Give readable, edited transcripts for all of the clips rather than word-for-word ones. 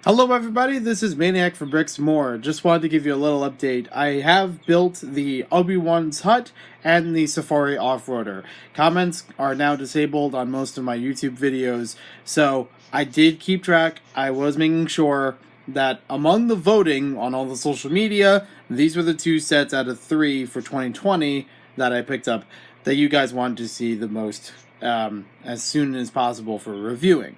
Hello everybody, this is Maniac for Bricks More. Just wanted to give you a little update. I have built the Obi Wan Hut and the Safari Off-Roader. Comments are now disabled on most of my YouTube videos, so I did keep track. I was making sure that among the voting on all the social media, these were the two sets out of 3 for 2020 that I picked up that you guys wanted to see the most as soon as possible for reviewing.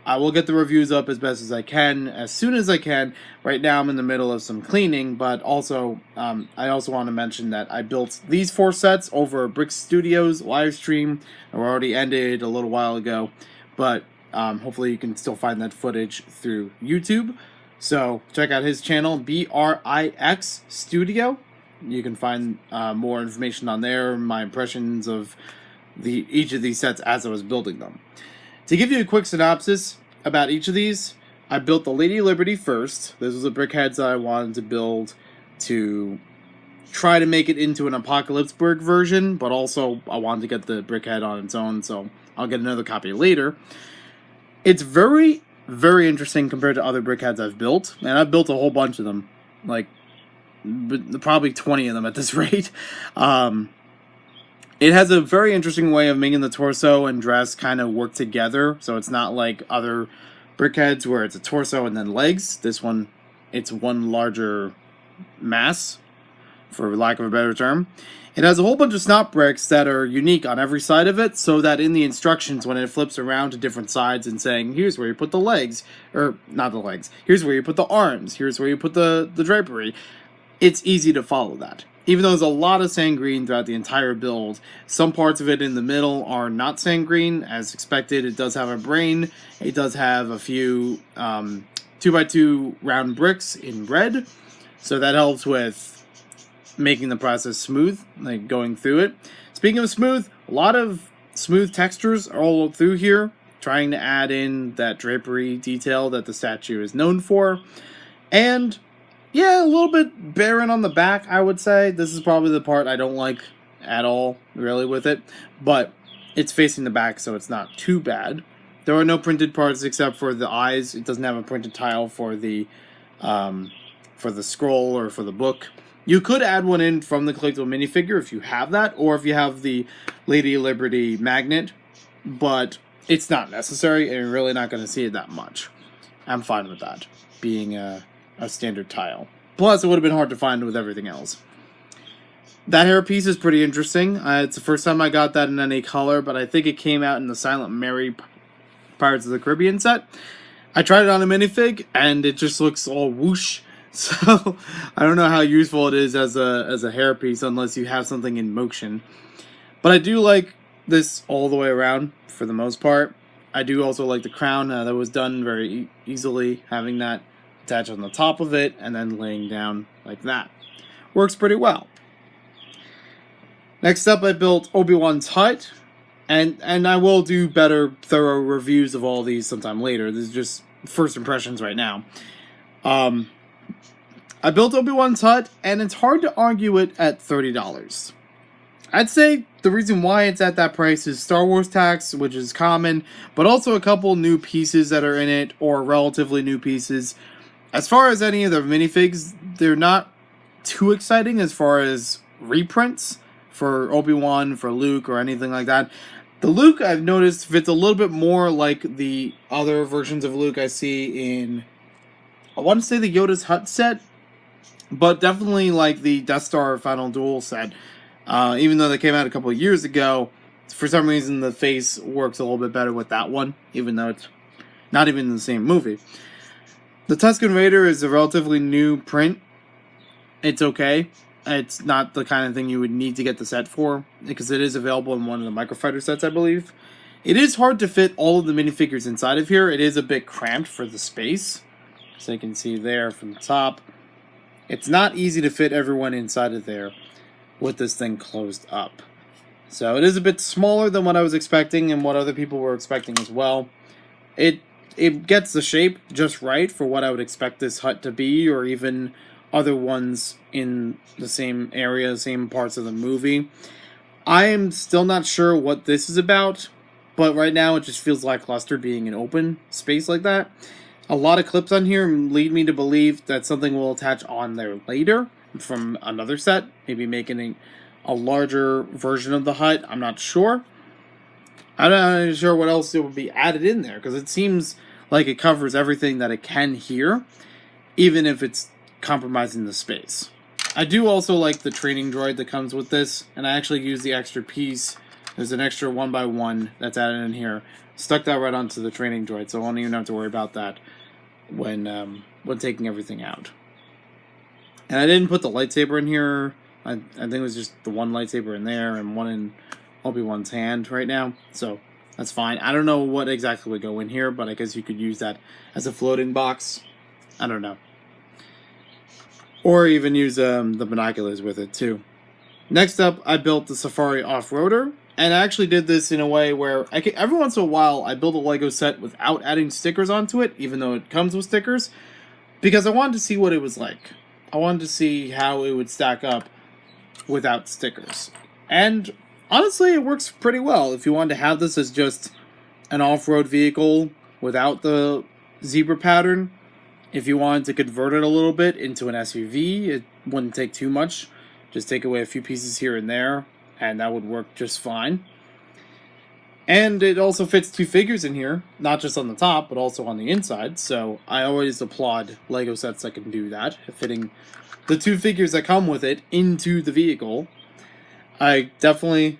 I will get the reviews up as best as I can, as soon as I can. Right now I'm in the middle of some cleaning, but also, I also want to mention that I built these 4 sets over Brick Studios live stream. We already ended a little while ago, but hopefully you can still find that footage through YouTube. So check out his channel, BRIX Studio. You can find more information on there, my impressions of each of these sets as I was building them. To give you a quick synopsis about each of these, I built the Lady Liberty first. This was a brickheads that I wanted to build to try to make it into an Apocalypseburg version, but also I wanted to get the brickhead on its own, so I'll get another copy later. It's very, very interesting compared to other brickheads I've built, and I've built a whole bunch of them, like probably 20 of them at this rate. It has a very interesting way of making the torso and dress kind of work together, so it's not like other brickheads where it's a torso and then legs. This one, it's one larger mass, for lack of a better term. It has a whole bunch of snot bricks that are unique on every side of it, so that in the instructions, when it flips around to different sides and saying, here's where you put the legs, or not the legs, here's where you put the arms, here's where you put the drapery, it's easy to follow that. Even though there's a lot of sand green throughout the entire build, some parts of it in the middle are not sand green, as expected. It does have a brain. It does have a few 2x2 round bricks in red, so that helps with making the process smooth, like going through it. Speaking of smooth, a lot of smooth textures are all through here, trying to add in that drapery detail that the statue is known for. And yeah, a little bit barren on the back, I would say. This is probably the part I don't like at all, really, with it. But it's facing the back, so it's not too bad. There are no printed parts except for the eyes. It doesn't have a printed tile for the scroll or for the book. You could add one in from the collectible minifigure if you have that, or if you have the Lady Liberty magnet. But it's not necessary, and you're really not going to see it that much. I'm fine with that, being a standard tile. Plus, it would have been hard to find with everything else. That hairpiece is pretty interesting. It's the first time I got that in any color, but I think it came out in the Silent Mary Pirates of the Caribbean set. I tried it on a minifig, and it just looks all whoosh. So, I don't know how useful it is as a hairpiece unless you have something in motion. But I do like this all the way around, for the most part. I do also like the crown. That was done very easily, having that attach on the top of it and then laying down like that. Works pretty well. Next up, I built Obi Wan's Hut, and I will do better, thorough reviews of all these sometime later. This is just first impressions right now. I built Obi Wan's Hut, and it's hard to argue it at $30. I'd say the reason why it's at that price is Star Wars tax, which is common, but also a couple new pieces that are in it, or relatively new pieces. As far as any of the minifigs, they're not too exciting as far as reprints for Obi-Wan, for Luke, or anything like that. The Luke, I've noticed, fits a little bit more like the other versions of Luke I see in, I want to say the Yoda's Hut set, but definitely like the Death Star Final Duel set. Even though they came out a couple of years ago, for some reason the face works a little bit better with that one, even though it's not even in the same movie. The Tusken Raider is a relatively new print. It's okay. It's not the kind of thing you would need to get the set for, because it is available in one of the Microfighter sets, I believe. It is hard to fit all of the minifigures inside of here. It is a bit cramped for the space. So you can see there from the top. It's not easy to fit everyone inside of there with this thing closed up. So it is a bit smaller than what I was expecting and what other people were expecting as well. It gets the shape just right for what I would expect this hut to be, or even other ones in the same area, same parts of the movie. I am still not sure what this is about, but right now it just feels lackluster being an open space like that. A lot of clips on here lead me to believe that something will attach on there later from another set, maybe making a larger version of the hut. I'm not sure. I'm not sure what else it would be added in there, because it seems like it covers everything that it can here, even if it's compromising the space. I do also like the training droid that comes with this, and I actually use the extra piece. There's an extra 1x1 that's added in here. Stuck that right onto the training droid, so I won't even have to worry about that when taking everything out. And I didn't put the lightsaber in here. I think it was just the one lightsaber in there and one in Obi Wan's hand right now, so that's fine. I don't know what exactly would go in here, but I guess you could use that as a floating box. I don't know. Or even use the binoculars with it too. Next up, I built the Safari Off-Roader, and I actually did this in a way where every once in a while I build a Lego set without adding stickers onto it, even though it comes with stickers, because I wanted to see what it was like. I wanted to see how it would stack up without stickers. And honestly, it works pretty well. If you wanted to have this as just an off-road vehicle without the zebra pattern, if you wanted to convert it a little bit into an SUV, it wouldn't take too much. Just take away a few pieces here and there, and that would work just fine. And it also fits two figures in here, not just on the top, but also on the inside. So I always applaud Lego sets that can do that, fitting the two figures that come with it into the vehicle. I definitely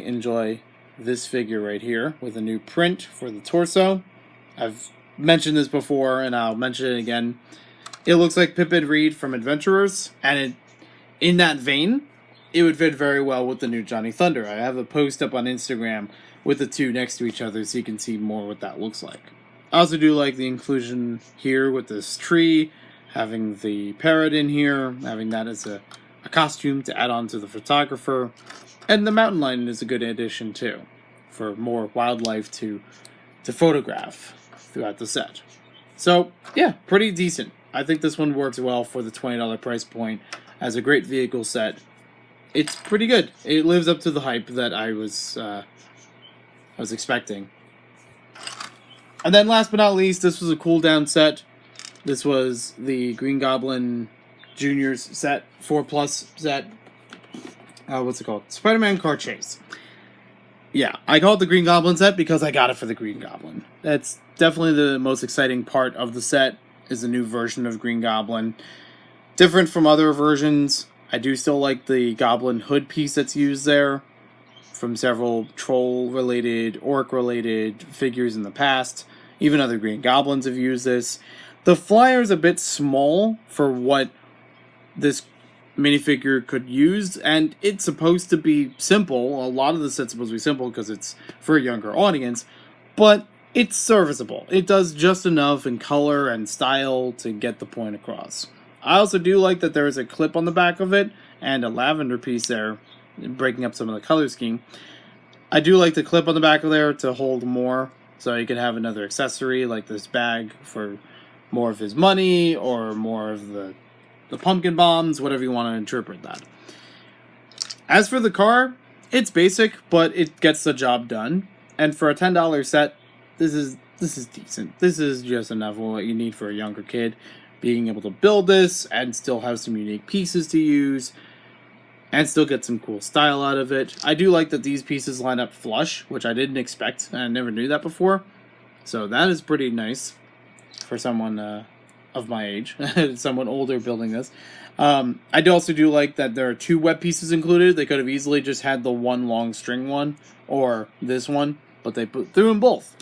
enjoy this figure right here with a new print for the torso. I've mentioned this before, and I'll mention it again. It looks like Pippin Reed from Adventurers, and in that vein, it would fit very well with the new Johnny Thunder. I have a post up on Instagram with the two next to each other so you can see more what that looks like. I also do like the inclusion here with this tree, having the parrot in here, having that as a costume to add on to the photographer. And the mountain lion is a good addition too, for more wildlife to photograph throughout the set. So yeah, pretty decent. I think this one works well for the $20 price point as a great vehicle set. It's pretty good. It lives up to the hype that I was expecting. And then last but not least, this was a cool down set. This was the Green Goblin Junior's set, 4+ set. What's it called? Spider-Man Car Chase. Yeah, I call it the Green Goblin set because I got it for the Green Goblin. That's definitely the most exciting part of the set, is the new version of Green Goblin. Different from other versions. I do still like the Goblin hood piece that's used there from several troll-related, orc-related figures in the past. Even other Green Goblins have used this. The flyer is a bit small for what this minifigure could use, and it's supposed to be simple. A lot of the set's supposed to be simple because it's for a younger audience, but it's serviceable. It does just enough in color and style to get the point across. I also do like that there is a clip on the back of it and a lavender piece there, breaking up some of the color scheme. I do like the clip on the back of there to hold more, so you can have another accessory like this bag for more of his money or more of the pumpkin bombs, whatever you want to interpret that. As for the car, it's basic, but it gets the job done. And for a $10 set, this is decent. This is just enough of what you need for a younger kid. Being able to build this and still have some unique pieces to use and still get some cool style out of it. I do like that these pieces line up flush, which I didn't expect. I never knew that before. So that is pretty nice for someone of my age, someone older building this. I also do like that there are two web pieces included. They could have easily just had the one long string one or this one, but they threw them both.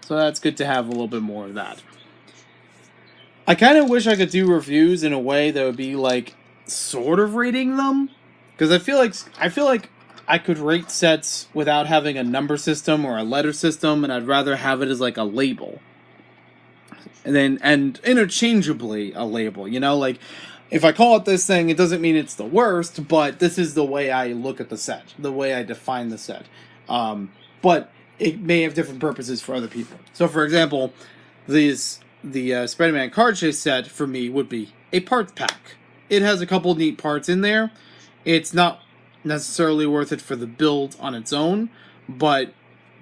So that's good to have a little bit more of that. I kind of wish I could do reviews in a way that would be like sort of rating them, because I feel like I could rate sets without having a number system or a letter system, and I'd rather have it as like a label. And interchangeably a label, you know, like if I call it this thing, it doesn't mean it's the worst, but this is the way I look at the set, the way I define the set. But it may have different purposes for other people. So for example, the Spider-Man Card Chase set for me would be a parts pack. It has a couple neat parts in there. It's not necessarily worth it for the build on its own, but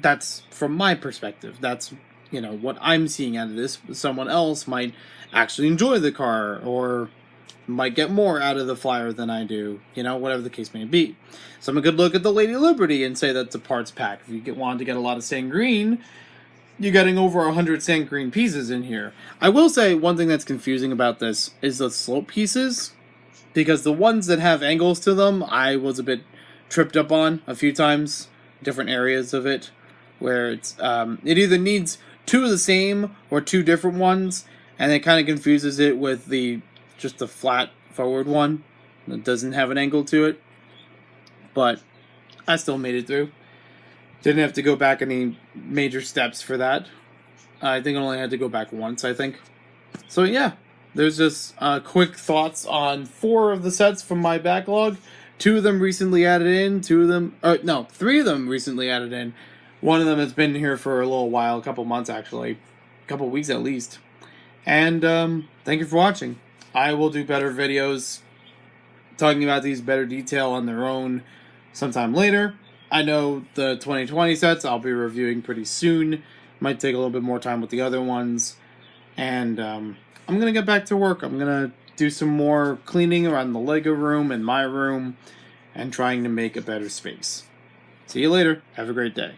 that's from my perspective. That's you know, what I'm seeing out of this. Someone else might actually enjoy the car, or might get more out of the flyer than I do, you know, whatever the case may be. Someone could look at the Lady Liberty and say that's a parts pack. If you wanted to get a lot of sand green, you're getting over 100 sand green pieces in here. I will say one thing that's confusing about this is the slope pieces, because the ones that have angles to them, I was a bit tripped up on a few times, different areas of it, where it either needs two of the same or two different ones, and it kind of confuses it with just the flat forward one that doesn't have an angle to it. But I still made it through. Didn't have to go back any major steps for that. I think I only had to go back once, I think. So yeah, there's just quick thoughts on 4 of the sets from my backlog. 2 of them recently added in, 3 of them recently added in. One of them has been here for a little while, a couple months actually, a couple weeks at least. And thank you for watching. I will do better videos talking about these better detail on their own sometime later. I know the 2020 sets I'll be reviewing pretty soon. Might take a little bit more time with the other ones. And I'm going to get back to work. I'm going to do some more cleaning around the Lego room and my room and trying to make a better space. See you later. Have a great day.